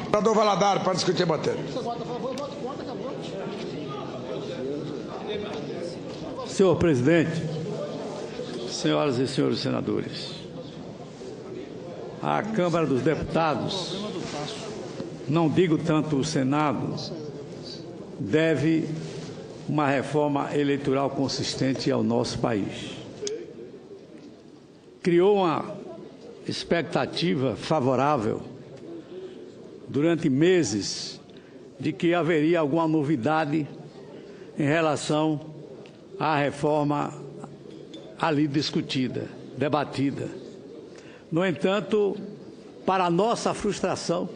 Senador Valadares, para discutir a matéria. Senhor presidente, senhoras e senhores senadores, a Câmara dos Deputados, não digo tanto o Senado, deve uma reforma eleitoral consistente ao nosso país. Criou uma expectativa favorável durante meses de que haveria alguma novidade em relação à reforma ali discutida, debatida. No entanto, para nossa frustração,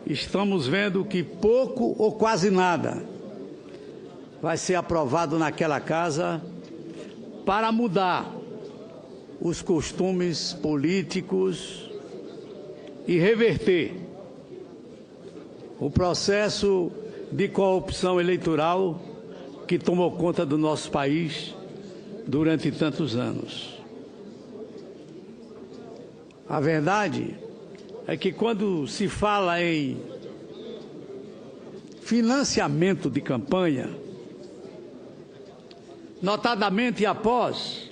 estamos vendo que pouco ou quase nada vai ser aprovado naquela casa para mudar os costumes políticos e reverter o processo de corrupção eleitoral que tomou conta do nosso país durante tantos anos. A verdade é que quando se fala em financiamento de campanha, notadamente após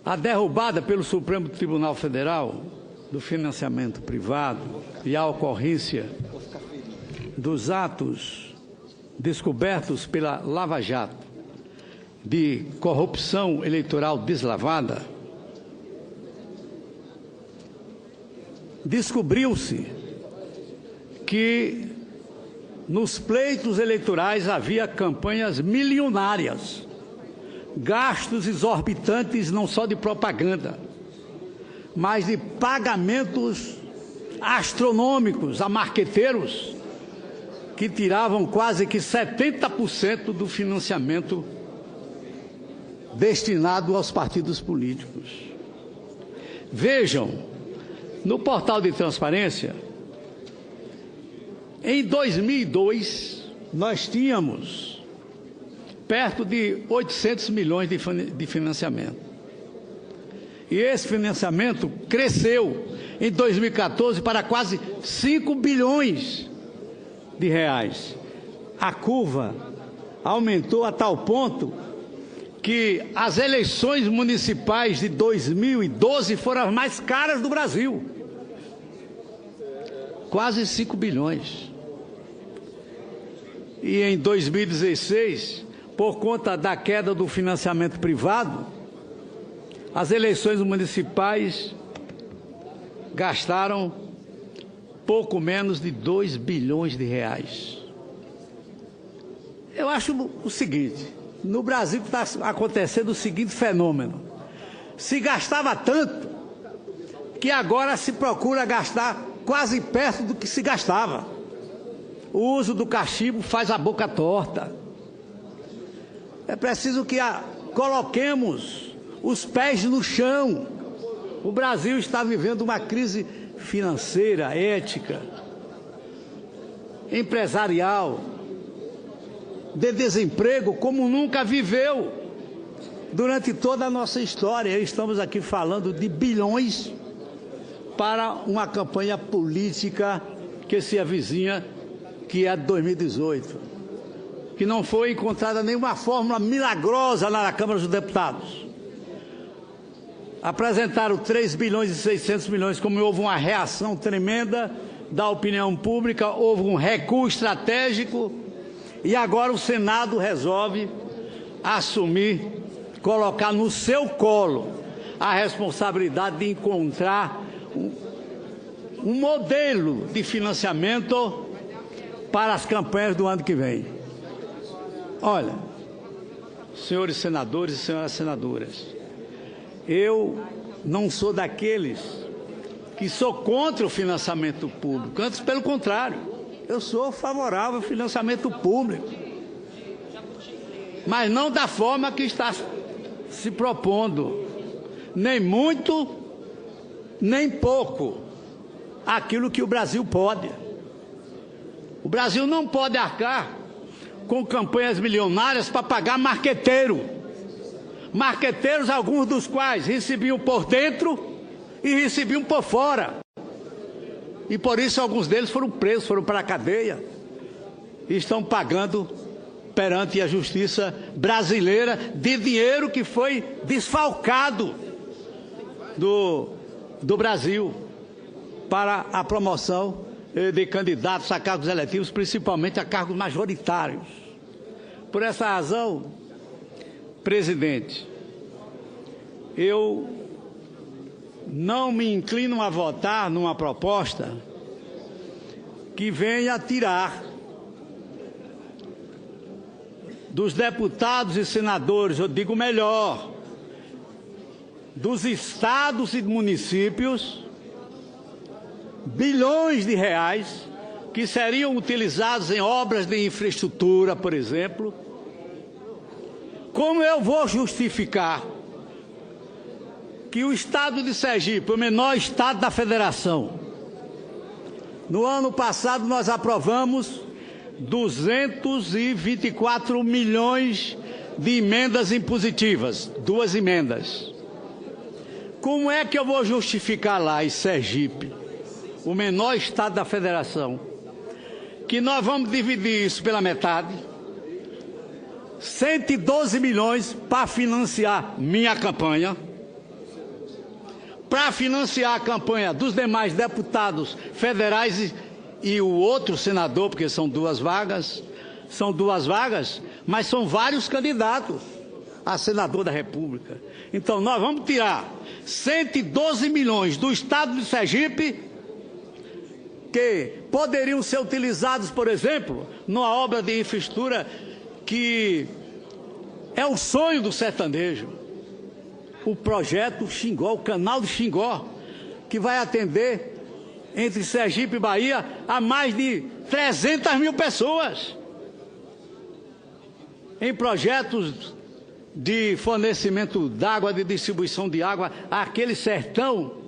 a derrubada pelo Supremo Tribunal Federal do financiamento privado e a ocorrência dos atos descobertos pela Lava Jato de corrupção eleitoral deslavada, descobriu-se que nos pleitos eleitorais havia campanhas milionárias, gastos exorbitantes não só de propaganda, mas de pagamentos astronômicos a marqueteiros que tiravam quase que 70% do financiamento destinado aos partidos políticos. Vejam, no portal de transparência, em 2002, nós tínhamos perto de 800 milhões de financiamento. E esse financiamento cresceu em 2014 para quase 5 bilhões de reais. A curva aumentou a tal ponto que as eleições municipais de 2012 foram as mais caras do Brasil. Quase 5 bilhões. E em 2016, por conta da queda do financiamento privado, as eleições municipais gastaram pouco menos de 2 bilhões de reais. Eu acho o seguinte, no Brasil está acontecendo o seguinte fenômeno: se gastava tanto que agora se procura gastar quase perto do que se gastava. O uso do cachimbo faz a boca torta. É preciso que coloquemos os pés no chão. O Brasil está vivendo uma crise financeira, ética, empresarial, de desemprego como nunca viveu durante toda a nossa história. Estamos aqui falando de bilhões para uma campanha política que se avizinha, que é a de 2018, que não foi encontrada nenhuma fórmula milagrosa lá na Câmara dos Deputados. Apresentaram 3 bilhões e 600 milhões, como houve uma reação tremenda da opinião pública, houve um recuo estratégico, e agora o Senado resolve assumir, colocar no seu colo a responsabilidade de encontrar um modelo de financiamento para as campanhas do ano que vem. Olha, senhores senadores e senhoras senadoras, eu não sou daqueles que sou contra o financiamento público, antes pelo contrário, eu sou favorável ao financiamento público, mas não da forma que está se propondo, nem muito, nem pouco, aquilo que o Brasil pode. O Brasil não pode arcar com campanhas milionárias para pagar marqueteiro. Marqueteiros, alguns dos quais recebiam por dentro e recebiam por fora. E por isso alguns deles foram presos, foram para a cadeia. E estão pagando perante a justiça brasileira de dinheiro que foi desfalcado do Brasil para a promoção de candidatos a cargos eletivos, principalmente a cargos majoritários. Por essa razão, presidente, eu não me inclino a votar numa proposta que venha tirar dos deputados e senadores, eu digo melhor, dos estados e municípios, bilhões de reais que seriam utilizados em obras de infraestrutura, por exemplo. Como eu vou justificar que o estado de Sergipe, o menor estado da federação, no ano passado nós aprovamos 224 milhões de emendas impositivas, 2 emendas. Como é que eu vou justificar lá em Sergipe, o menor estado da federação, que nós vamos dividir isso pela metade, 112 milhões para financiar minha campanha, para financiar a campanha dos demais deputados federais e o outro senador, porque são 2 vagas, mas são vários candidatos a senador da República. Então nós vamos tirar 112 milhões do estado de Sergipe, que poderiam ser utilizados, por exemplo, numa obra de infraestrutura que é o sonho do sertanejo, o projeto Xingó, o canal de Xingó, que vai atender entre Sergipe e Bahia a mais de 300 mil pessoas, em projetos de fornecimento d'água, de distribuição de água àquele sertão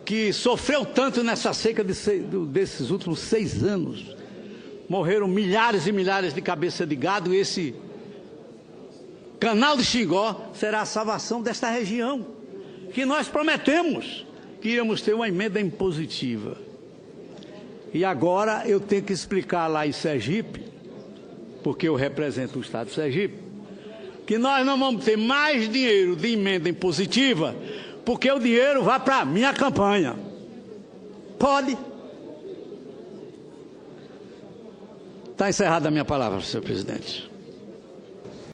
que sofreu tanto nessa seca desses últimos 6 anos. Morreram milhares e milhares de cabeças de gado, e esse canal de Xingó será a salvação desta região, que nós prometemos que íamos ter uma emenda impositiva. E agora eu tenho que explicar lá em Sergipe, porque eu represento o estado de Sergipe, que nós não vamos ter mais dinheiro de emenda impositiva, porque o dinheiro vai para a minha campanha. Pode. Está encerrada a minha palavra, senhor presidente.